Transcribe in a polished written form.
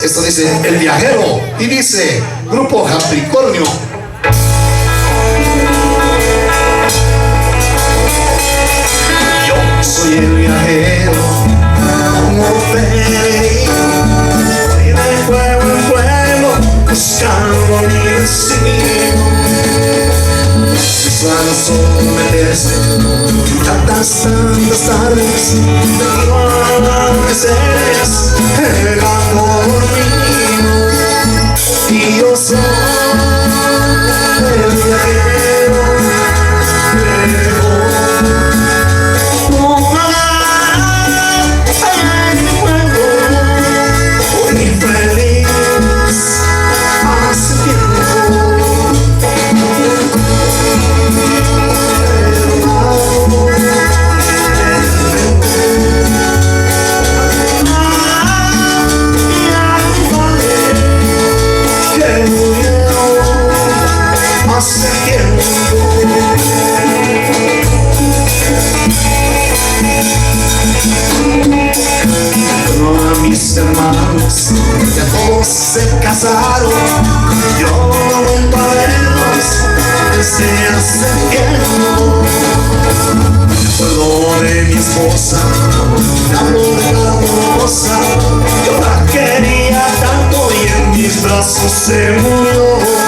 Esto dice El Viajero y dice Grupo Capricornio. Yo soy el viajero, como peregrino, voy de pueblo en pueblo buscando mi destino. Suelo someterse tantas tardes, debido a amaneceres, llegando dormido. Y yo soy el viajero que en mi pueblo, muy feliz hace tiempo. Hace tiempo a mis hermanos ya todos se casaron, yo no vuelvo a verlos desde hace tiempo. Me acuerdo de mi esposa, la mujer hermosa, yo la quería tanto y en mis brazos se murió.